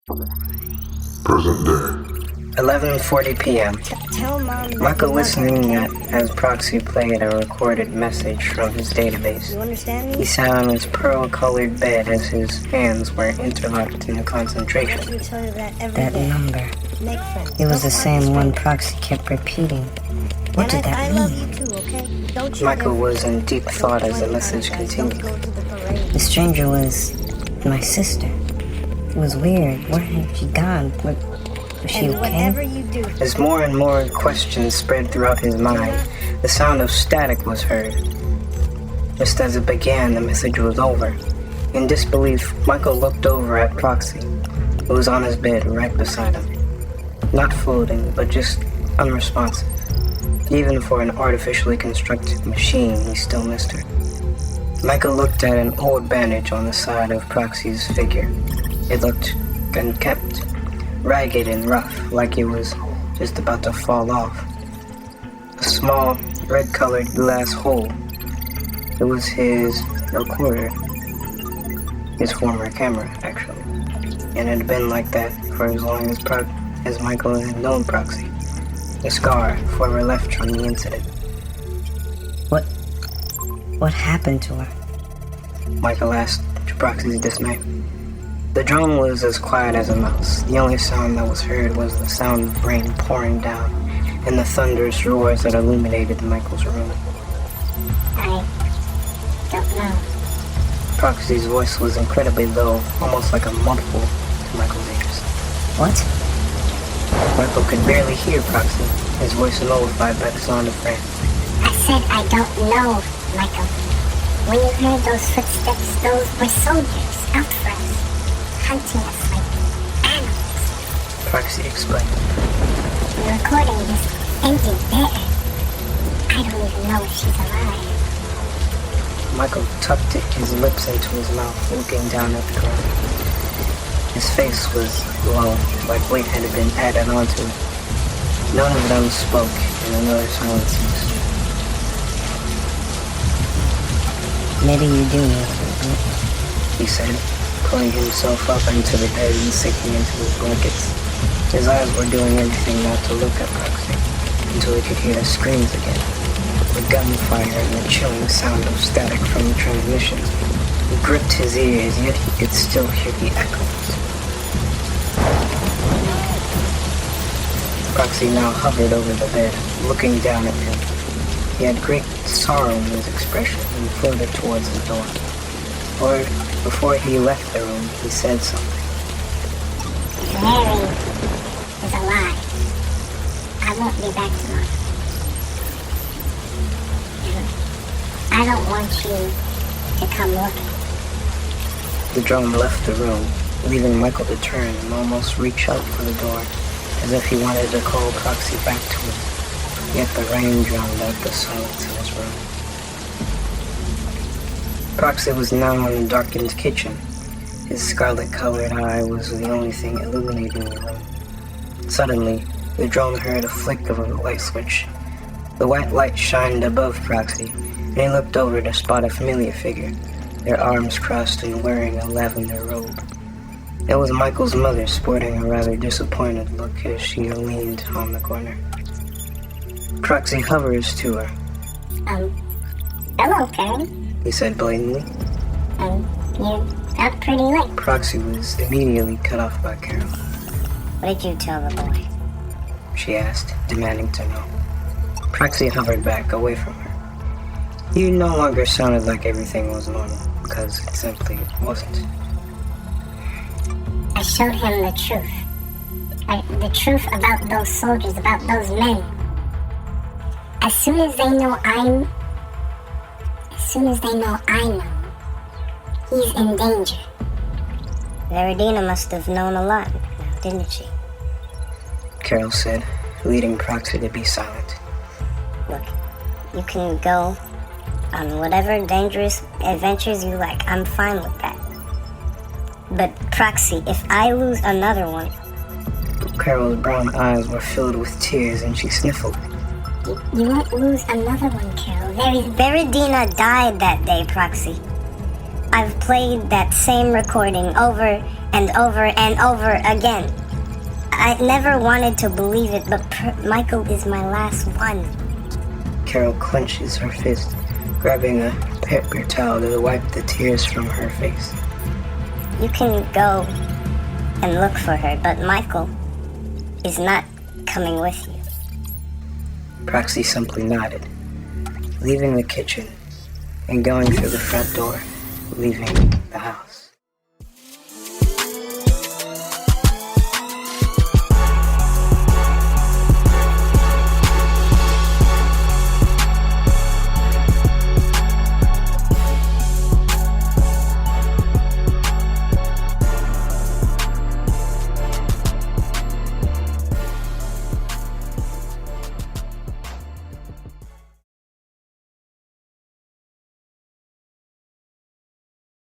Present day. 11:40 p.m. Tell Mom Michael listening as Proxy played a recorded message from his database. You understand me? He sat on his pearl-colored bed as his hands were interlocked in concentration. That number. Make friends. It was the same one Proxy kept repeating. What did that I mean? love you too, okay? Don't you Michael ever was in deep thought as the message Don't continued. go to the parade. The stranger was my sister. It was weird. Where had she gone? Was she And whatever okay? you do, As more and more questions spread throughout his mind, the sound of static was heard. Just as it began, the message was over. In disbelief, Michael looked over at Proxy, who was on his bed right beside him. Not floating, but just unresponsive. Even for an artificially constructed machine, he still missed her. Michael looked at an old bandage on the side of Proxy's figure. It looked unkempt, ragged and rough, like it was just about to fall off. A small, red-colored glass hole. It was his recorder. His former camera, actually. And it had been like that for as long as Michael had known Proxy. The scar forever left from the incident. What happened to her? Michael asked, to Proxy's dismay. The drone was as quiet as a mouse. The only sound that was heard was the sound of rain pouring down and the thunderous roars that illuminated Michael's room. I don't know. Proxy's voice was incredibly low, almost like a muffle to Michael's ears. What? Michael could barely hear Proxy, his voice nullified by the sound of rain. I said I don't know, Michael. When you heard those footsteps, those were soldiers out for us, hunting us like animals. Proxy explained. The recording just ended there. I don't even know if she's alive. Michael tucked his lips into his mouth, looking down at the ground. His face was low, like weight had been added onto it. None of them spoke, and another silence ensued. Maybe you do know something. He said, pulling himself up into the bed and sinking into his blankets. His eyes were doing everything not to look at Proxy, until he could hear the screams again. The gunfire and the chilling sound of static from the transmissions. It gripped his ears, yet he could still hear the echoes. Proxy now hovered over the bed, looking down at him. He had great sorrow in his expression and floated towards the door. Or, before he left the room, he said something. Mary is alive. I won't be back tomorrow. I don't want you to come looking. The drone left the room, leaving Michael to turn and almost reach out for the door, as if he wanted to call Proxy back to him. Yet the rain drowned out the silence in his room. Proxy was now in the darkened kitchen. His scarlet-colored eye was the only thing illuminating the room. Suddenly, the drone heard a flick of a light switch. The white light shined above Proxy, and he looked over to spot a familiar figure, their arms crossed and wearing a lavender robe. It was Michael's mother, sporting a rather disappointed look as she leaned on the corner. Proxy hovers to her. Hello, Carol. He said blatantly. You're up pretty late. Proxy was immediately cut off by Carol. What did you tell the boy? She asked, demanding to know. Proxy hovered back, away from her. He no longer sounded like everything was normal, because it simply wasn't. I showed him the truth. The truth about those soldiers, about those men. As soon as they know I know, he's in danger. Veridina must have known a lot, didn't she? Carol said, leading Proxy to be silent. Look, you can go on whatever dangerous adventures you like. I'm fine with that. But Proxy, if I lose another one... Carol's brown eyes were filled with tears and she sniffled. You won't lose another one, Carol. Veridina died that day, Proxy. I've played that same recording over and over and over again. I never wanted to believe it, but Michael is my last one. Carol clenches her fist, grabbing a paper towel to wipe the tears from her face. You can go and look for her, but Michael is not coming with you. Proxy simply nodded, leaving the kitchen and going through the front door, leaving the house.